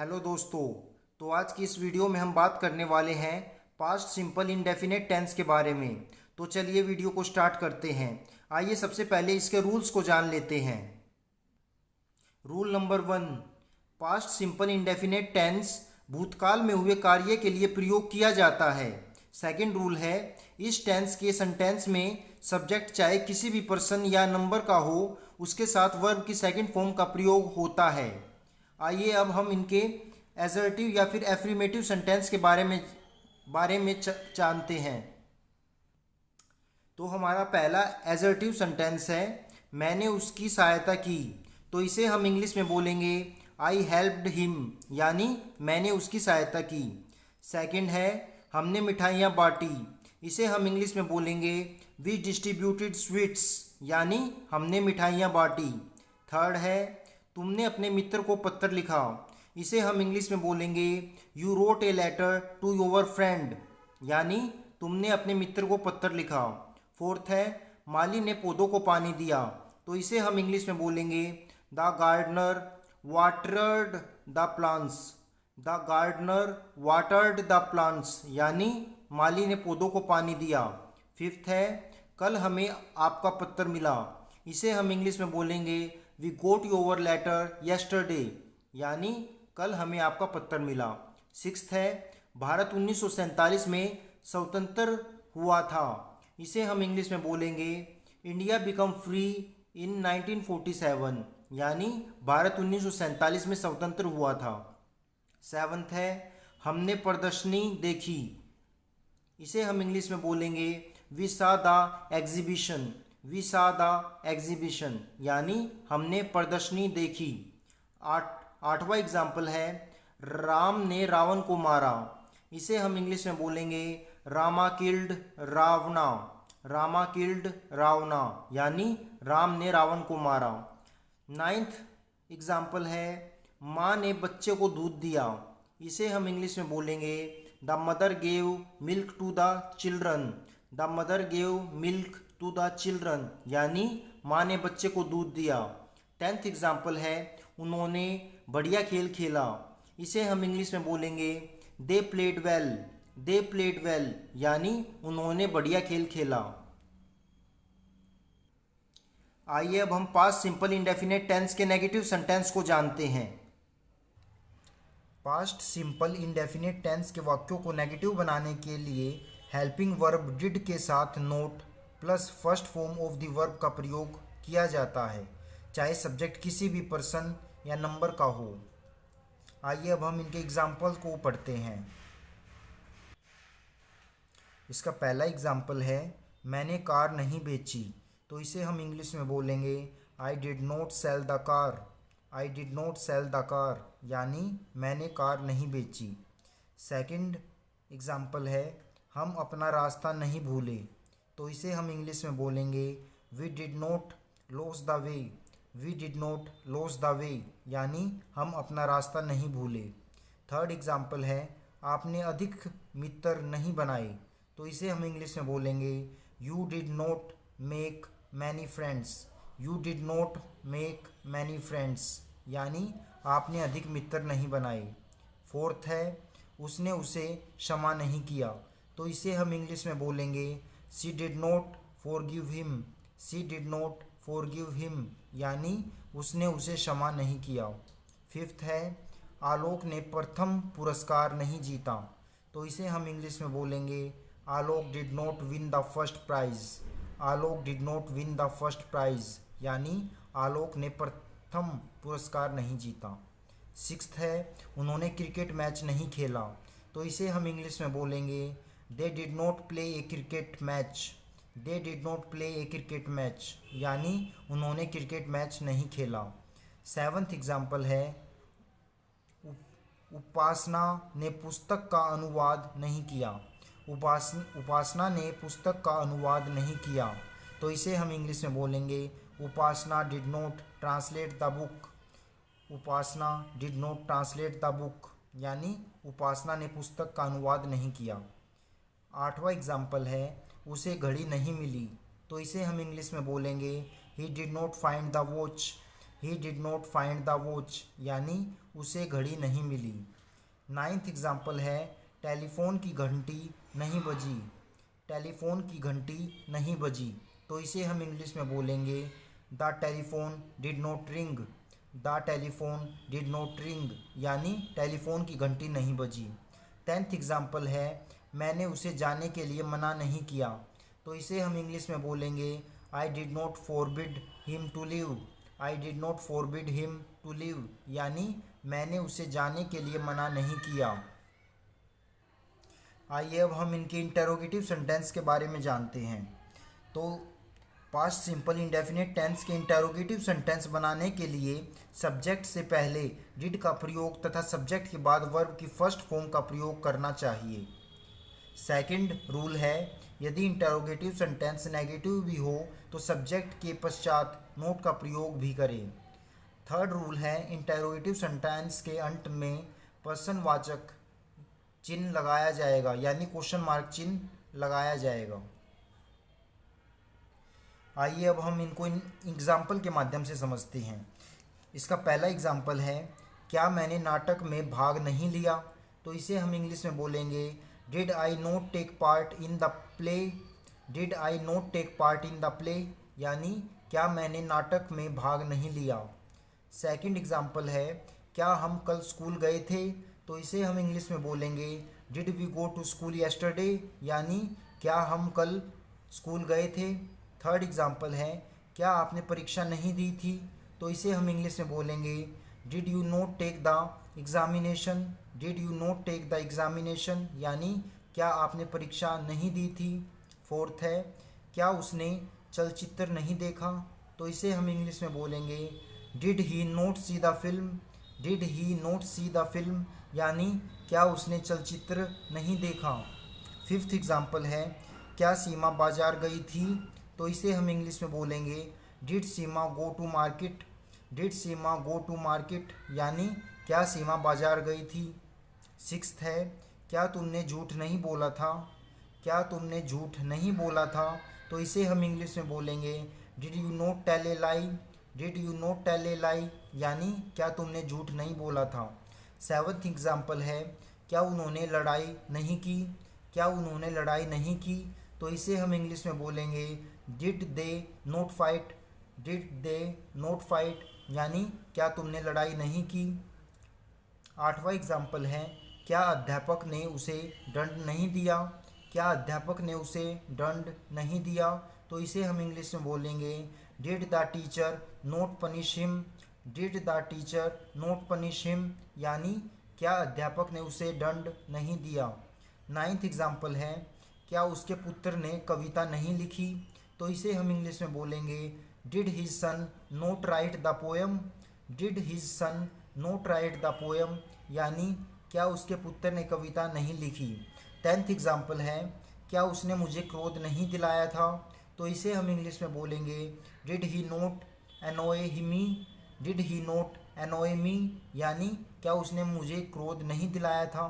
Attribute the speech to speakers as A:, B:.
A: Hello दोस्तों। तो आज की इस वीडियो में हम बात करने वाले हैं पास्ट सिंपल इंडेफिनेट टेंस के बारे में। तो चलिए वीडियो को स्टार्ट करते हैं। आइए सबसे पहले इसके रूल्स को जान लेते हैं। Rule number 1, past simple indefinite tense भूतकाल में हुए कार्य के लिए प्रयोग किया जाता है। सेकंड रूल है, इस टेंस के सेंटेंस में सब्जेक्ट चाहे किसी भी पर्सन या नंबर का हो, उसके साथ वर्ब की सेकंड फॉर्म का प्रयोग होता है। आइए अब हम इनके एजर्टिव या फिर एफर्मेटिव सेंटेंस के बारे में जानते हैं। तो हमारा पहला एजर्टिव सेंटेंस है, मैंने उसकी सहायता की। तो इसे हम इंग्लिश में बोलेंगे आई हेल्प्ड हिम, यानी मैंने उसकी सहायता की। सेकंड है, हमने मिठाइयाँ बांटी। इसे हम इंग्लिश में बोलेंगे वी डिस्ट्रीब्यूटेड स्वीट्स, यानी हमने मिठाइयाँ बांटी। थर्ड है, तुमने अपने मित्र को पत्र लिखा। इसे हम इंग्लिश में बोलेंगे you wrote a letter to your friend, यानी तुमने अपने मित्र को पत्र लिखा। फोर्थ है, माली ने पौधों को पानी दिया। तो इसे हम इंग्लिश में बोलेंगे the gardener watered the plants. The gardener watered the plants, यानी माली ने पौधों को पानी दिया। फिफ्थ है, कल हमें आपका पत्र मिला। इसे हम इंग्लिश में बोलेंगे we got your letter yesterday, यानी कल हमें आपका पत्र मिला। सिक्स्थ है, भारत 1947 में स्वतंत्र हुआ था। इसे हम इंग्लिश में बोलेंगे इंडिया बिकम फ्री इन 1947, यानी भारत 1947 में स्वतंत्र हुआ था। सेवन्थ है, हमने प्रदर्शनी देखी। इसे हम इंग्लिश में बोलेंगे we saw the exhibition. We saw the exhibition, यानी हमने प्रदर्शनी देखी। आठवां एग्जाम्पल है, राम ने रावण को मारा। इसे हम इंग्लिश में बोलेंगे रामा किल्ड रावणा। रामा किल्ड रावणा, यानी राम ने रावण को मारा। नाइन्थ एग्जाम्पल है, माँ ने बच्चे को दूध दिया। इसे हम इंग्लिश में बोलेंगे the mother gave milk to the children. The mother gave milk to the children, यानी माँ ने बच्चे को दूध दिया। टेंथ एग्जाम्पल है, उन्होंने बढ़िया खेल खेला। इसे हम इंग्लिश में बोलेंगे they played well. They played well, यानी उन्होंने बढ़िया खेल खेला। आइए अब हम पास्ट सिंपल इंडेफिनेट टेंस के नेगेटिव सेंटेंस को जानते हैं। पास्ट सिंपल इंडेफिनेट टेंस के वाक्यों को नेगेटिव बनाने के लिए हेल्पिंग वर्ब डिड के साथ note plus first form of the verb का प्रयोग किया जाता है, चाहे सब्जेक्ट किसी भी पर्सन या नंबर का हो। आइए अब हम इनके एग्जाम्पल को पढ़ते हैं। इसका पहला एग्जाम्पल है, मैंने कार नहीं बेची। तो इसे हम इंग्लिश में बोलेंगे I did not sell the car. I did not sell the car, यानी मैंने कार नहीं बेची। सेकंड एग्जाम्पल है, हम अपना रास्ता नहीं भूले। तो इसे हम इंग्लिश में बोलेंगे we did not lose the way. We did not lose the way, यानी हम अपना रास्ता नहीं भूले। थर्ड एग्जाम्पल है, आपने अधिक मित्र नहीं बनाए। तो इसे हम इंग्लिश में बोलेंगे you did not make many friends. You did not make many friends, यानी आपने अधिक मित्र नहीं बनाए। फोर्थ है, उसने उसे क्षमा नहीं किया। तो इसे हम इंग्लिश में बोलेंगे she did not forgive him. She did not forgive him, यानी उसने उसे क्षमा नहीं किया। फिफ्थ है, आलोक ने प्रथम पुरस्कार नहीं जीता। तो इसे हम इंग्लिश में बोलेंगे Alok did not win the first prize. Alok did not win the first prize, यानी आलोक ने प्रथम पुरस्कार नहीं जीता। सिक्स्थ है, उन्होंने क्रिकेट मैच नहीं खेला। तो इसे हम इंग्लिश में बोलेंगे they did not play A cricket match. They did not play A cricket match, यानी उन्होंने क्रिकेट मैच नहीं खेला। सेवन्थ एग्जाम्पल है, उपासना ने पुस्तक का अनुवाद नहीं किया। उपासना ने पुस्तक का अनुवाद नहीं किया। तो इसे हम इंग्लिश में बोलेंगे Upasana did not translate the book. Upasana did not translate the book, यानी उपासना ने पुस्तक का अनुवाद नहीं किया। आठवां एग्जाम्पल है, उसे घड़ी नहीं मिली। तो इसे हम इंग्लिश में बोलेंगे he did not find the watch. He did not find the watch, यानी उसे घड़ी नहीं मिली। नाइन्थ एग्जाम्पल है टेलीफोन की घंटी नहीं बजी। टेलीफोन की घंटी नहीं बजी, तो इसे हम इंग्लिश में बोलेंगे the telephone did not ring. The telephone did not ring यानी टेलीफोन की घंटी नहीं बजी। 10th एग्जाम्पल है मैंने उसे जाने के लिए मना नहीं किया, तो इसे हम इंग्लिश में बोलेंगे I did not forbid him to leave. I did not forbid him to leave यानी मैंने उसे जाने के लिए मना नहीं किया। आइए अब हम इनके इंटेरोगेटिव सेंटेंस के बारे में जानते हैं। तो पास्ट सिंपल इंडेफिनिट टेंस के इंटेरोगेटिव सेंटेंस बनाने के लिए सब्जेक्ट से पहले डिड का प्रयोग तथा सब्जेक्ट के बाद वर्ब की फर्स्ट फॉर्म का प्रयोग करना चाहिए। सेकंड रूल है यदि इंटेरोगेटिव सेंटेंस नेगेटिव भी हो तो सब्जेक्ट के पश्चात नोट का प्रयोग भी करें। थर्ड रूल है इंटेरोगेटिव सेंटेंस के अंत में प्रश्नवाचक चिन्ह लगाया जाएगा यानी क्वेश्चन मार्क चिन्ह लगाया जाएगा। आइए अब हम इनको इन एग्जाम्पल के माध्यम से समझते हैं। इसका पहला एग्जाम्पल है क्या मैंने नाटक में भाग नहीं लिया, तो इसे हम इंग्लिश में बोलेंगे did I not take part in the play. Did I not take part in the play यानी क्या मैंने नाटक में भाग नहीं लिया। सेकंड एग्जाम्पल है क्या हम कल स्कूल गए थे, तो इसे हम इंग्लिश में बोलेंगे did we go to school yesterday यानी क्या हम कल स्कूल गए थे। थर्ड एग्जाम्पल है क्या आपने परीक्षा नहीं दी थी, तो इसे हम इंग्लिश में बोलेंगे did you not take the examination. Did you not take the examination यानी क्या आपने परीक्षा नहीं दी थी। फोर्थ है क्या उसने चलचित्र नहीं देखा, तो इसे हम इंग्लिश में बोलेंगे did he not see the film. Did he not see the film यानी क्या उसने चलचित्र नहीं देखा। फिफ्थ एग्जाम्पल है क्या सीमा बाजार गई थी, तो इसे हम इंग्लिश में बोलेंगे did Seema go to market. Did Seema go to market यानी क्या सीमा बाजार गई थी। सिक्स्थ है क्या तुमने झूठ नहीं बोला था। क्या तुमने झूठ नहीं बोला था, तो इसे हम इंग्लिश में बोलेंगे did you not tell a lie. Did you not tell a lie यानी क्या तुमने झूठ नहीं बोला था। सेवन्थ एग्जाम्पल है क्या उन्होंने लड़ाई नहीं की। क्या उन्होंने लड़ाई नहीं की, तो इसे हम इंग्लिश में बोलेंगे did they not fight. Did they not fight यानी क्या तुमने लड़ाई नहीं की। आठवां एग्जाम्पल है क्या अध्यापक ने उसे दंड नहीं दिया। क्या अध्यापक ने उसे दंड नहीं दिया, तो इसे हम इंग्लिश में बोलेंगे did the teacher not punish him. Did the teacher not punish him यानी क्या अध्यापक ने उसे दंड नहीं दिया। नाइन्थ एग्जाम्पल है क्या उसके पुत्र ने कविता नहीं लिखी, तो इसे हम इंग्लिश में बोलेंगे did his son not right the poem. Did his son not right the poem यानी क्या उसके पुत्र ने कविता नहीं लिखी। 10th एग्जाम्पल है क्या उसने मुझे क्रोध नहीं दिलाया था, तो इसे हम इंग्लिश में बोलेंगे did he not annoy me. Did he not annoy me यानी क्या उसने मुझे क्रोध नहीं दिलाया था।